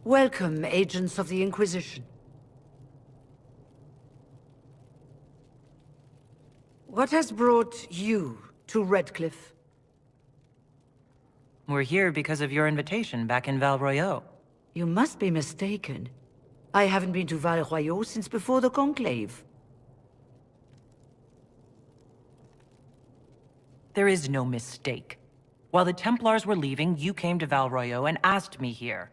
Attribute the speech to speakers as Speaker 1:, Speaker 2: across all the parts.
Speaker 1: Welcome, agents of the Inquisition. What has brought you to Redcliffe?
Speaker 2: We're here because of your invitation back in Val Royeaux.
Speaker 1: You must be mistaken. I haven't been to Val Royeaux since before the Conclave.
Speaker 2: There is no mistake. While the Templars were leaving, you came to Val Royeaux and asked me here.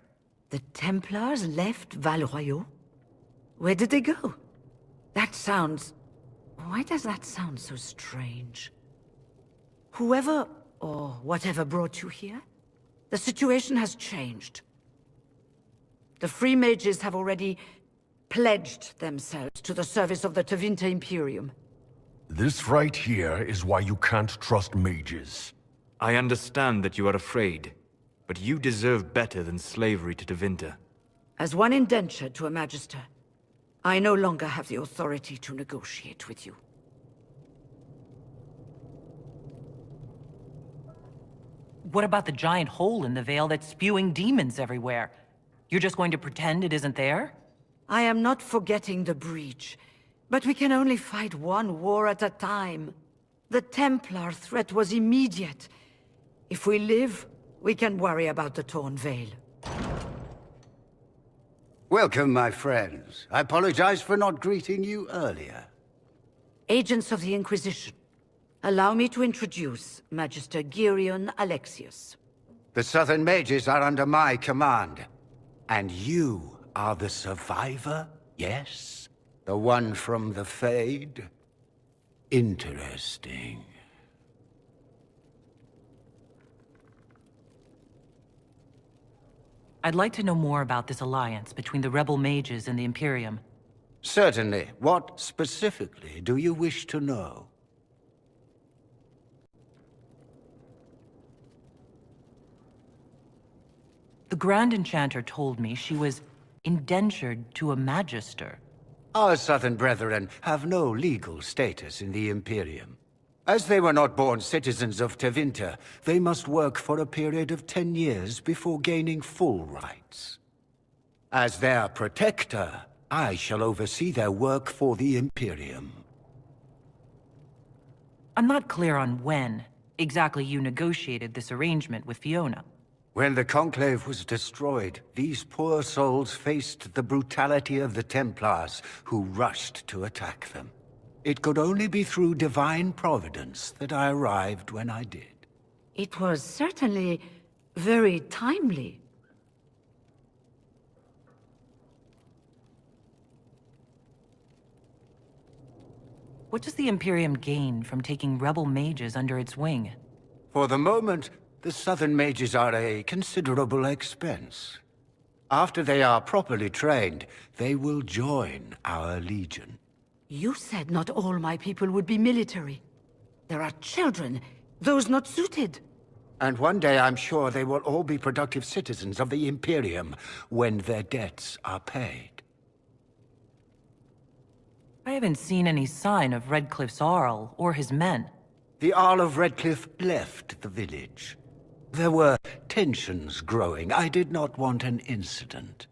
Speaker 1: The Templars left Val Royeaux? Where did they go? That sounds... Why does that sound so strange? Whoever or whatever brought you here, the situation has changed. The Free Mages have already pledged themselves to the service of the Tevinter Imperium.
Speaker 3: This right here is why you can't trust mages.
Speaker 4: I understand that you are afraid, but you deserve better than slavery to Tevinter.
Speaker 1: As one indentured to a Magister, I no longer have the authority to negotiate with you.
Speaker 2: What about the giant hole in the veil that's spewing demons everywhere? You're just going to pretend it isn't there?
Speaker 1: I am not forgetting the breach, but we can only fight one war at a time. The Templar threat was immediate. If we live, we can worry about the torn veil.
Speaker 5: Welcome, my friends. I apologize for not greeting you earlier.
Speaker 1: Agents of the Inquisition, allow me to introduce Magister Girion Alexius.
Speaker 5: The Southern Mages are under my command. And you are the survivor, yes? The one from the Fade? Interesting.
Speaker 2: I'd like to know more about this alliance between the rebel mages and the Imperium.
Speaker 5: Certainly. What specifically do you wish to know?
Speaker 2: The Grand Enchanter told me she was indentured to a Magister.
Speaker 5: Our Southern brethren have no legal status in the Imperium. As they were not born citizens of Tevinter, they must work for a period of 10 years before gaining full rights. As their protector, I shall oversee their work for the Imperium.
Speaker 2: I'm not clear on when exactly you negotiated this arrangement with Fiona.
Speaker 5: When the Conclave was destroyed, these poor souls faced the brutality of the Templars, who rushed to attack them. It could only be through divine providence that I arrived when I did.
Speaker 1: It was certainly very timely.
Speaker 2: What does the Imperium gain from taking rebel mages under its wing?
Speaker 5: For the moment, the Southern Mages are a considerable expense. After they are properly trained, they will join our Legion.
Speaker 1: You said not all my people would be military. There are children, those not suited.
Speaker 5: And one day I'm sure they will all be productive citizens of the Imperium when their debts are paid.
Speaker 2: I haven't seen any sign of Redcliffe's Arl or his men.
Speaker 5: The Arl of Redcliffe left the village. There were tensions growing. I did not want an incident.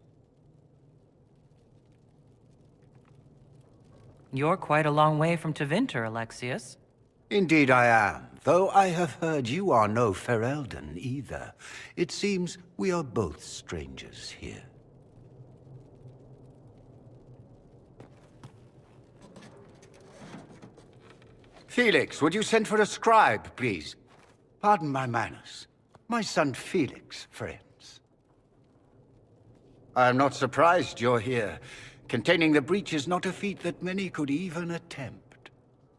Speaker 2: You're quite a long way from Tevinter, Alexius.
Speaker 5: Indeed I am, though I have heard you are no Ferelden either. It seems we are both strangers here. Felix, would you send for a scribe, please? Pardon my manners. My son Felix, friends. I am not surprised you're here. Containing the breach is not a feat that many could even attempt.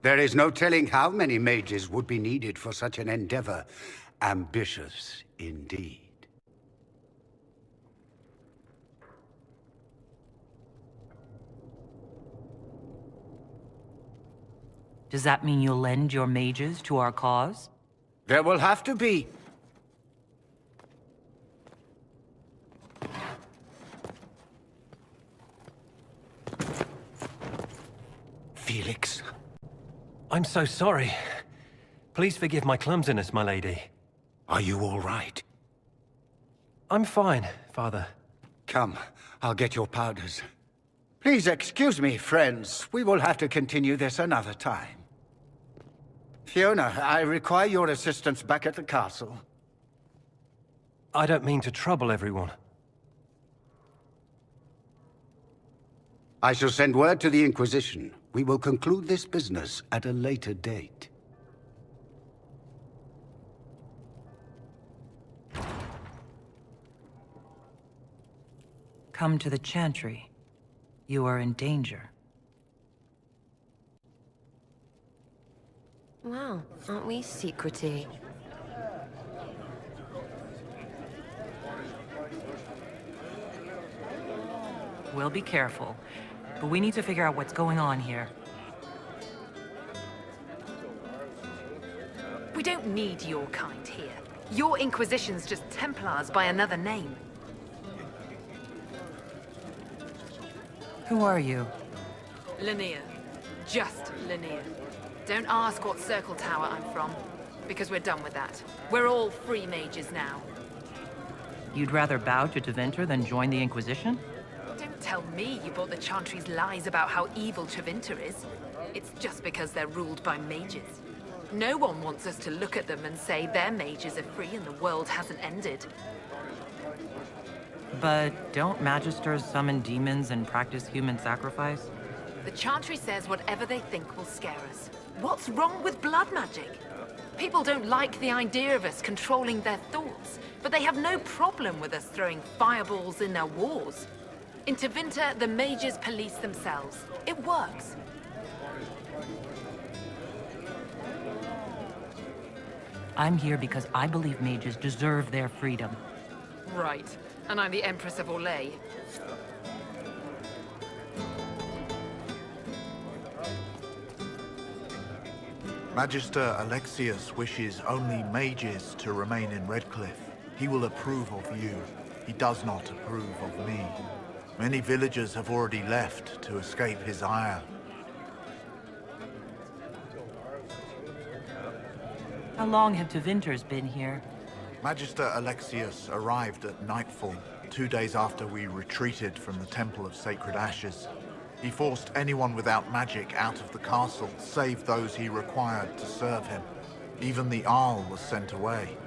Speaker 5: There is no telling how many mages would be needed for such an endeavor. Ambitious, indeed.
Speaker 2: Does that mean you'll lend your mages to our cause?
Speaker 5: There will have to be. Felix.
Speaker 6: I'm so sorry. Please forgive my clumsiness, my lady.
Speaker 5: Are you all right?
Speaker 6: I'm fine, Father.
Speaker 5: Come, I'll get your powders. Please excuse me, friends. We will have to continue this another time. Fiona, I require your assistance back at the castle.
Speaker 6: I don't mean to trouble everyone.
Speaker 5: I shall send word to the Inquisition. We will conclude this business at a later date.
Speaker 2: Come to the Chantry. You are in danger.
Speaker 7: Wow, aren't we secrety?
Speaker 2: We'll be careful, but we need to figure out what's going on here.
Speaker 8: We don't need your kind here. Your Inquisition's just Templars by another name.
Speaker 2: Who are you?
Speaker 8: Linnea. Just Linnea. Don't ask what Circle Tower I'm from, because we're done with that. We're all free mages now.
Speaker 2: You'd rather bow to Tevinter than join the Inquisition?
Speaker 8: Don't tell me you bought the Chantry's lies about how evil Tevinter is. It's just because they're ruled by mages. No one wants us to look at them and say their mages are free and the world hasn't ended.
Speaker 2: But don't Magisters summon demons and practice human sacrifice?
Speaker 8: The Chantry says whatever they think will scare us. What's wrong with blood magic? People don't like the idea of us controlling their thoughts, but they have no problem with us throwing fireballs in their wars. In Tevinter, the mages police themselves. It works.
Speaker 2: I'm here because I believe mages deserve their freedom.
Speaker 8: Right. And I'm the Empress of Orlais.
Speaker 9: Magister Alexius wishes only mages to remain in Redcliffe. He will approve of you. He does not approve of me. Many villagers have already left to escape his ire.
Speaker 2: How long have Tevinters been here?
Speaker 9: Magister Alexius arrived at nightfall, 2 days after we retreated from the Temple of Sacred Ashes. He forced anyone without magic out of the castle, save those he required to serve him. Even the Arl was sent away.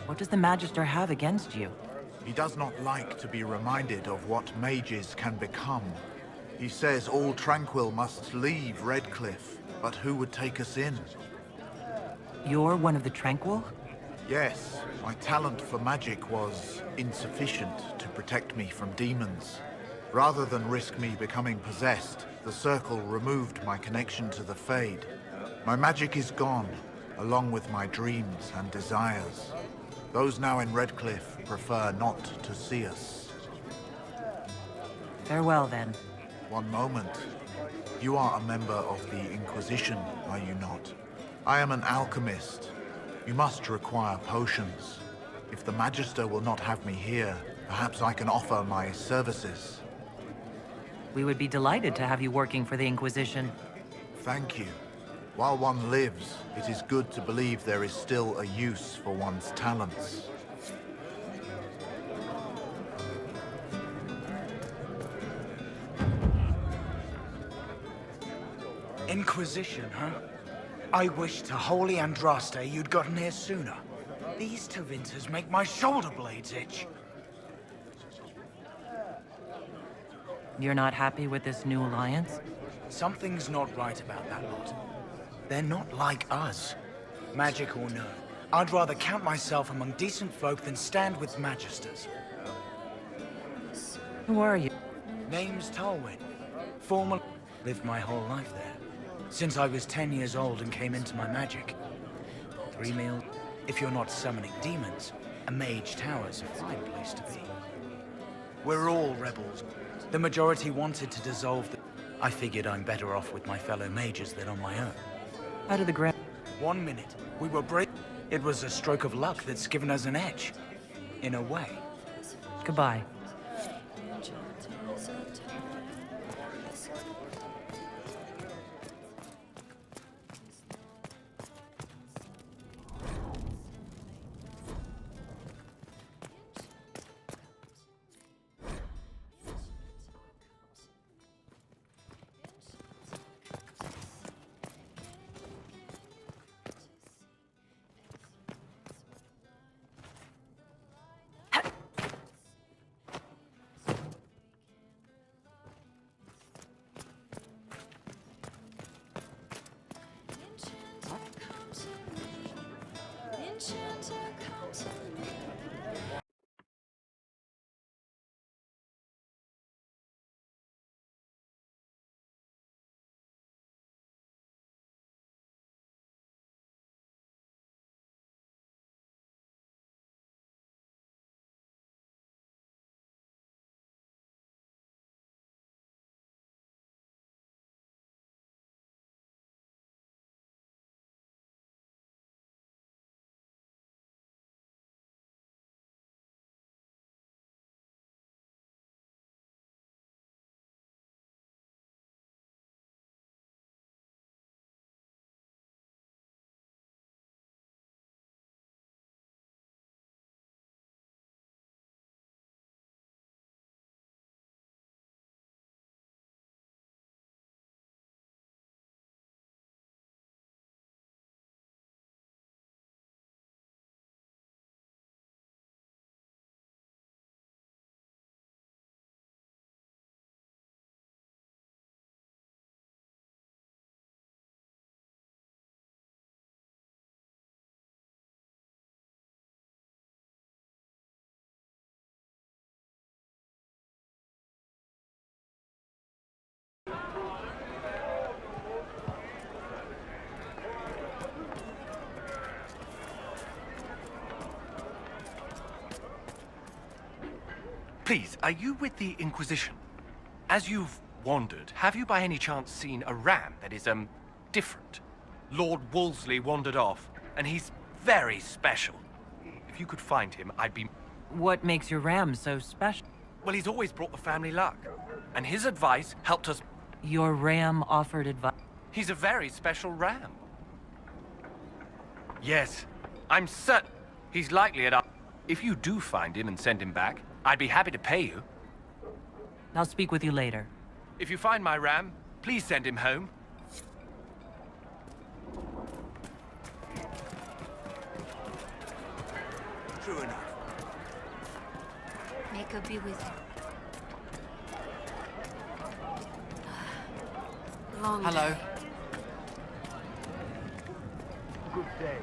Speaker 2: What does the Magister have against you?
Speaker 9: He does not like to be reminded of what mages can become. He says all Tranquil must leave Redcliffe, but who would take us in?
Speaker 2: You're one of the Tranquil?
Speaker 9: Yes, my talent for magic was insufficient to protect me from demons. Rather than risk me becoming possessed, the Circle removed my connection to the Fade. My magic is gone, along with my dreams and desires. Those now in Redcliffe prefer not to see us.
Speaker 2: Farewell, then.
Speaker 9: One moment. You are a member of the Inquisition, are you not? I am an alchemist. You must require potions. If the Magister will not have me here, perhaps I can offer my services.
Speaker 2: We would be delighted to have you working for the Inquisition.
Speaker 9: Thank you. While one lives, it is good to believe there is still a use for one's talents.
Speaker 10: Inquisition, huh? I wish to holy Andraste you'd gotten here sooner. These Tevinters make my shoulder blades itch.
Speaker 2: You're not happy with this new alliance?
Speaker 10: Something's not right about that lot. They're not like us. Magic or no, I'd rather count myself among decent folk than stand with Magisters.
Speaker 2: Who are you?
Speaker 10: Name's Talwyn. Formerly lived my whole life there. Since I was 10 years old and came into my magic. 3 meals. If you're not summoning demons, a mage tower's a fine place to be. We're all rebels. The majority wanted to dissolve the... I figured I'm better off with my fellow mages than on my own.
Speaker 2: Out of the ground.
Speaker 10: 1 minute, we were brave. It was a stroke of luck that's given us an edge. In a way.
Speaker 2: Goodbye.
Speaker 6: Please, are you with the Inquisition? As you've wandered, have you by any chance seen a ram that is, different? Lord Wolseley wandered off, and he's very special. If you could find him, I'd be...
Speaker 2: What makes your ram so special?
Speaker 6: Well, he's always brought the family luck. And his advice helped us...
Speaker 2: Your ram offered advice?
Speaker 6: He's a very special ram. Yes, I'm certain he's likely at our... If you do find him and send him back, I'd be happy to pay you.
Speaker 2: I'll speak with you later.
Speaker 6: If you find my ram, please send him home.
Speaker 10: True enough.
Speaker 7: May God be with you. Long
Speaker 10: Hello.
Speaker 7: day.
Speaker 6: Good day.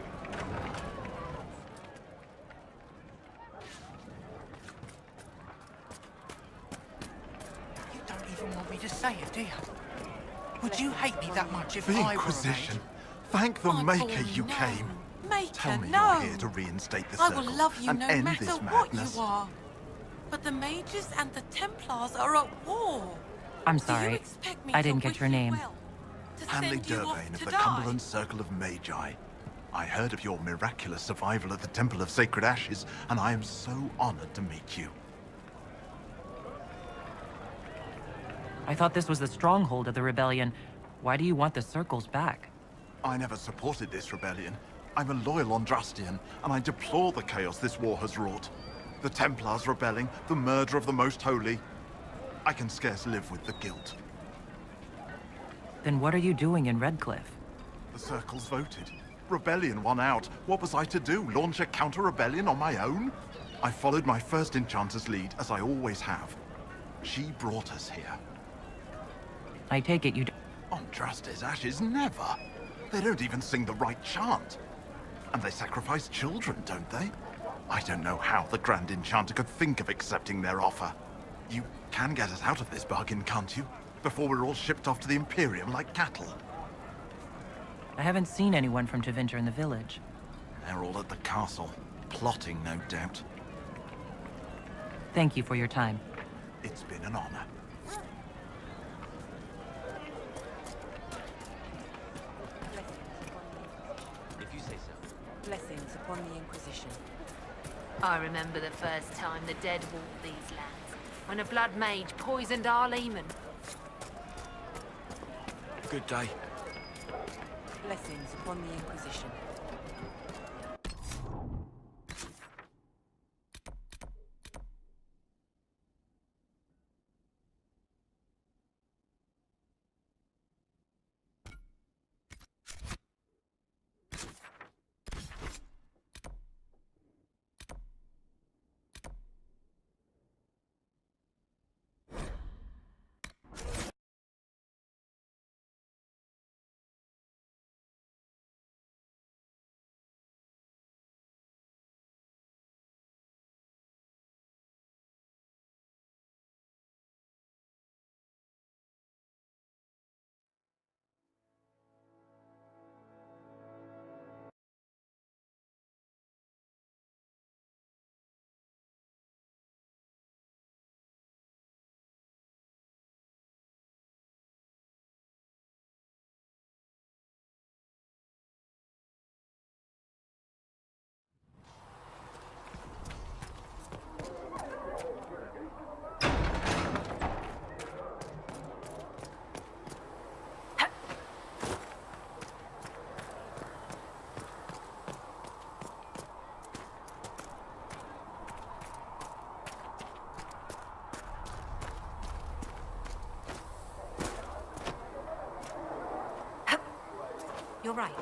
Speaker 10: You don't even want me to say it, do you? Would you hate me that much if
Speaker 9: The
Speaker 10: I
Speaker 9: Inquisition.
Speaker 10: were
Speaker 9: Thank the
Speaker 11: My
Speaker 9: Maker
Speaker 11: boy,
Speaker 9: you
Speaker 11: no.
Speaker 9: came.
Speaker 11: Maker,
Speaker 9: Tell me
Speaker 11: no.
Speaker 9: you're here to reinstate the
Speaker 11: I
Speaker 9: Circle
Speaker 11: will love you
Speaker 9: and
Speaker 11: no
Speaker 9: end
Speaker 11: matter
Speaker 9: this
Speaker 11: what
Speaker 9: madness.
Speaker 11: you are. But the mages and the Templars are at war.
Speaker 2: I'm
Speaker 11: Do you
Speaker 2: sorry.
Speaker 11: expect me
Speaker 2: I
Speaker 11: to
Speaker 2: didn't get
Speaker 11: wish
Speaker 2: your
Speaker 11: you
Speaker 2: name.
Speaker 11: well? To
Speaker 9: Hanley
Speaker 11: send you off
Speaker 9: Durvane of
Speaker 11: to
Speaker 9: the
Speaker 11: die?
Speaker 9: Cumberland Circle of Magi. I heard of your miraculous survival at the Temple of Sacred Ashes, and I am so honored to meet you.
Speaker 2: I thought this was the stronghold of the rebellion. Why do you want the circles back?
Speaker 9: I never supported this rebellion. I'm a loyal Andrastian, and I deplore the chaos this war has wrought. The Templars rebelling, the murder of the Most Holy. I can scarce live with the guilt.
Speaker 2: Then what are you doing in Redcliffe?
Speaker 9: The Circles voted. Rebellion won out. What was I to do? Launch a counter-rebellion on my own? I followed my first Enchanter's lead, as I always have. She brought us here.
Speaker 2: I take it you...
Speaker 9: Andraste's ashes, never. They don't even sing the right chant. And they sacrifice children, don't they? I don't know how the Grand Enchanter could think of accepting their offer. You can get us out of this bargain, can't you? Before we're all shipped off to the Imperium like cattle.
Speaker 2: I haven't seen anyone from Tevinter in the village.
Speaker 9: They're all at the castle, plotting, no doubt.
Speaker 2: Thank you for your time.
Speaker 9: It's been an honor.
Speaker 10: If you say so.
Speaker 11: Blessings upon the Inquisition.
Speaker 8: I remember the first time the dead walked these lands, when a blood mage poisoned our leman.
Speaker 10: Good day.
Speaker 11: Blessings upon the Inquisition.
Speaker 8: You're right.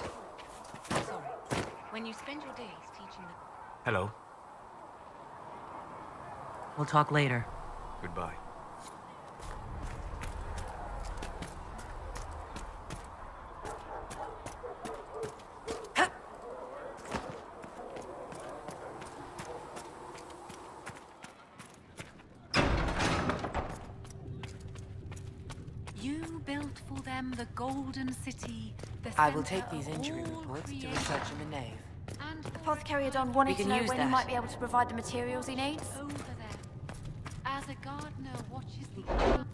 Speaker 8: Sorry. When you spend your days teaching the...
Speaker 4: Hello.
Speaker 2: We'll talk later.
Speaker 4: Goodbye.
Speaker 8: You built for them the Golden City, the
Speaker 11: I will
Speaker 8: center
Speaker 11: take these
Speaker 8: of
Speaker 11: injury
Speaker 8: all
Speaker 11: reports to
Speaker 8: creation.
Speaker 11: research in the nave.
Speaker 8: And
Speaker 12: Apothecary Adon wanted
Speaker 11: We
Speaker 12: to
Speaker 11: can
Speaker 12: know
Speaker 11: use
Speaker 12: when
Speaker 11: that.
Speaker 12: he might be able to provide the materials he needs.
Speaker 8: over there.
Speaker 12: As a gardener watches the